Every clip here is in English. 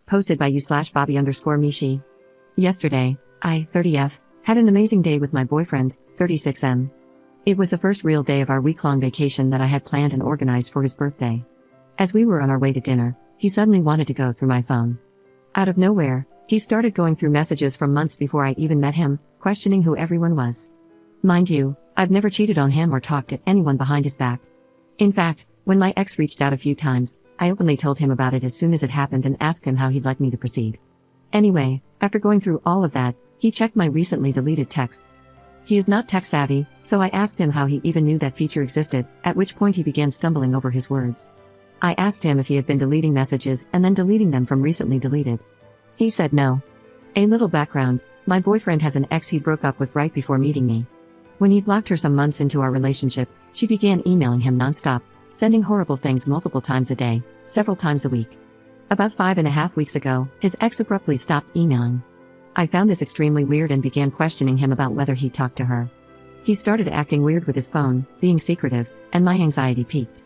Posted by you/Bobby_Mishi. Yesterday, I, 30F, had an amazing day with my boyfriend, 36M. It was the first real day of our week-long vacation that I had planned and organized for his birthday. As we were on our way to dinner, he suddenly wanted to go through my phone. Out of nowhere, he started going through messages from months before I even met him, questioning who everyone was. Mind you, I've never cheated on him or talked to anyone behind his back. In fact, when my ex reached out a few times, I openly told him about it as soon as it happened and asked him how he'd like me to proceed. Anyway, after going through all of that, he checked my recently deleted texts. He is not tech savvy, so I asked him how he even knew that feature existed, at which point he began stumbling over his words. I asked him if he had been deleting messages and then deleting them from recently deleted. He said no. A little background, my boyfriend has an ex he broke up with right before meeting me. When he blocked her some months into our relationship, she began emailing him nonstop, sending horrible things multiple times a day, several times a week. About 5.5 weeks ago, his ex abruptly stopped emailing. I found this extremely weird and began questioning him about whether he talked to her. He started acting weird with his phone, being secretive, and my anxiety peaked.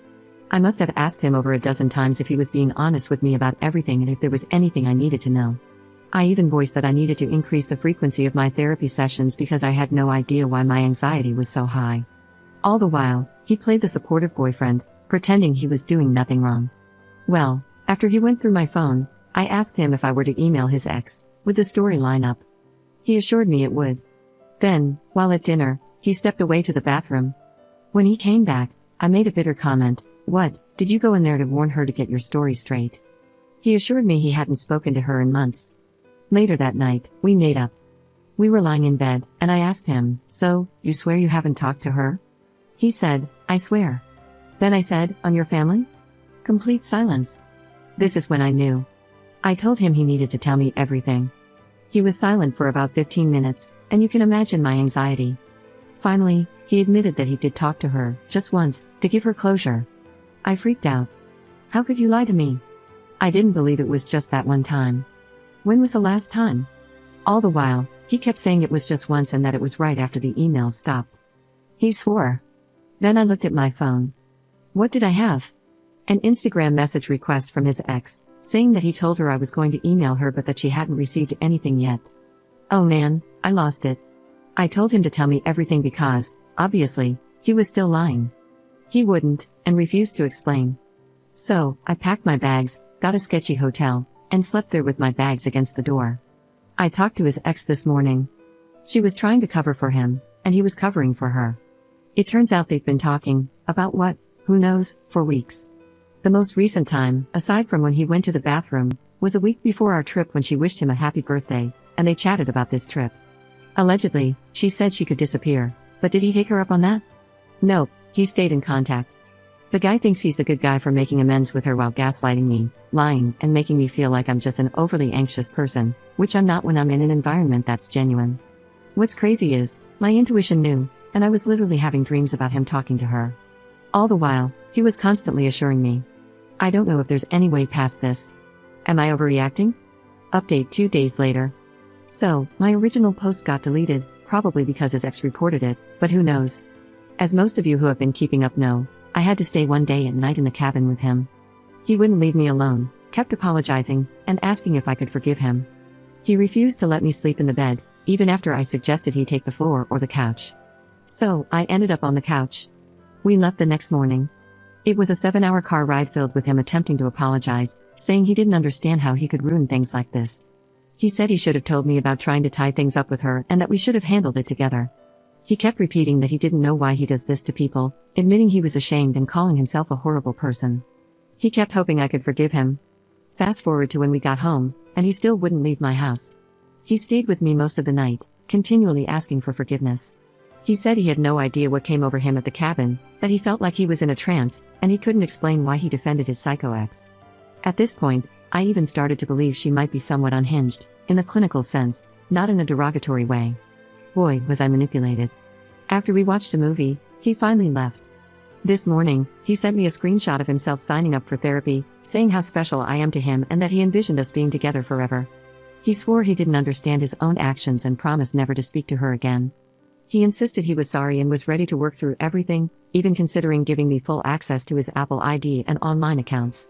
I must have asked him over a dozen times if he was being honest with me about everything and if there was anything I needed to know. I even voiced that I needed to increase the frequency of my therapy sessions because I had no idea why my anxiety was so high. All the while, he played the supportive boyfriend, pretending he was doing nothing wrong. Well, after he went through my phone, I asked him if I were to email his ex, would the story line up? He assured me it would. Then, while at dinner, he stepped away to the bathroom. When he came back, I made a bitter comment, "What, did you go in there to warn her to get your story straight?" He assured me he hadn't spoken to her in months. Later that night, we made up. We were lying in bed, and I asked him, "So, you swear you haven't talked to her?" He said, "I swear." Then I said, "On your family?" Complete silence. This is when I knew. I told him he needed to tell me everything. He was silent for about 15 minutes, and you can imagine my anxiety. Finally, he admitted that he did talk to her, just once, to give her closure. I freaked out. How could you lie to me? I didn't believe it was just that one time. When was the last time? All the while, he kept saying it was just once and that it was right after the emails stopped. He swore. Then I looked at my phone. What did I have? An Instagram message request from his ex, saying that he told her I was going to email her but that she hadn't received anything yet. Oh man, I lost it. I told him to tell me everything because, obviously, he was still lying. He wouldn't, and refused to explain. So, I packed my bags, got a sketchy hotel, and slept there with my bags against the door. I talked to his ex this morning. She was trying to cover for him, and he was covering for her. It turns out they've been talking, about what, who knows, for weeks. The most recent time, aside from when he went to the bathroom, was a week before our trip when she wished him a happy birthday, and they chatted about this trip. Allegedly, she said she could disappear, but did he take her up on that? Nope, he stayed in contact. The guy thinks he's the good guy for making amends with her while gaslighting me, lying, and making me feel like I'm just an overly anxious person, which I'm not when I'm in an environment that's genuine. What's crazy is, my intuition knew, and I was literally having dreams about him talking to her. All the while, he was constantly assuring me. I don't know if there's any way past this. Am I overreacting? Update 2 days later. So, my original post got deleted, probably because his ex reported it, but who knows? As most of you who have been keeping up know, I had to stay one day at night in the cabin with him. He wouldn't leave me alone, kept apologizing, and asking if I could forgive him. He refused to let me sleep in the bed, even after I suggested he take the floor or the couch. So, I ended up on the couch. We left the next morning. It was a 7-hour car ride filled with him attempting to apologize, saying he didn't understand how he could ruin things like this. He said he should have told me about trying to tie things up with her and that we should have handled it together. He kept repeating that he didn't know why he does this to people, admitting he was ashamed and calling himself a horrible person. He kept hoping I could forgive him. Fast forward to when we got home, and he still wouldn't leave my house. He stayed with me most of the night, continually asking for forgiveness. He said he had no idea what came over him at the cabin, that he felt like he was in a trance, and he couldn't explain why he defended his psycho ex. At this point, I even started to believe she might be somewhat unhinged, in the clinical sense, not in a derogatory way. Boy, was I manipulated. After we watched a movie, he finally left. This morning, he sent me a screenshot of himself signing up for therapy, saying how special I am to him and that he envisioned us being together forever. He swore he didn't understand his own actions and promised never to speak to her again. He insisted he was sorry and was ready to work through everything, even considering giving me full access to his Apple ID and online accounts.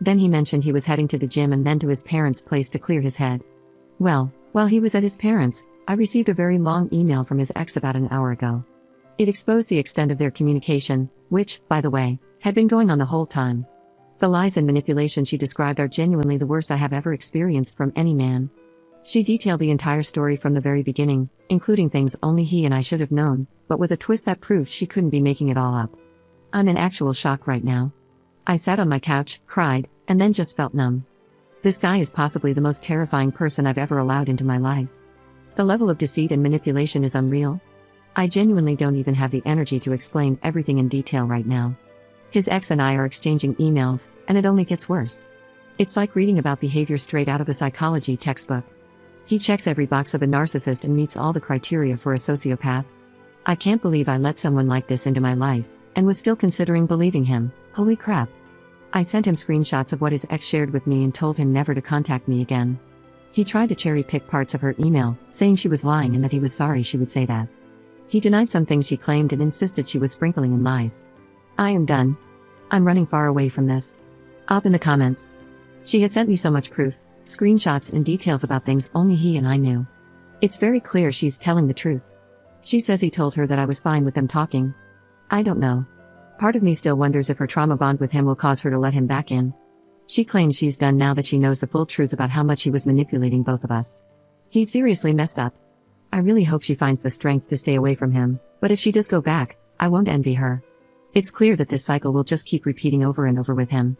Then he mentioned he was heading to the gym and then to his parents' place to clear his head. Well, while he was at his parents', I received a very long email from his ex about an hour ago. It exposed the extent of their communication, which, by the way, had been going on the whole time. The lies and manipulation she described are genuinely the worst I have ever experienced from any man. She detailed the entire story from the very beginning, including things only he and I should have known, but with a twist that proved she couldn't be making it all up. I'm in actual shock right now. I sat on my couch, cried, and then just felt numb. This guy is possibly the most terrifying person I've ever allowed into my life. The level of deceit and manipulation is unreal. I genuinely don't even have the energy to explain everything in detail right now. His ex and I are exchanging emails, and it only gets worse. It's like reading about behavior straight out of a psychology textbook. He checks every box of a narcissist and meets all the criteria for a sociopath. I can't believe I let someone like this into my life, and was still considering believing him. Holy crap. I sent him screenshots of what his ex shared with me and told him never to contact me again. He tried to cherry-pick parts of her email, saying she was lying and that he was sorry she would say that. He denied some things she claimed and insisted she was sprinkling in lies. I am done. I'm running far away from this. Up in the comments. She has sent me so much proof, screenshots and details about things only he and I knew. It's very clear she's telling the truth. She says he told her that I was fine with them talking. I don't know. Part of me still wonders if her trauma bond with him will cause her to let him back in. She claims she's done now that she knows the full truth about how much he was manipulating both of us. He's seriously messed up. I really hope she finds the strength to stay away from him, but if she does go back, I won't envy her. It's clear that this cycle will just keep repeating over and over with him.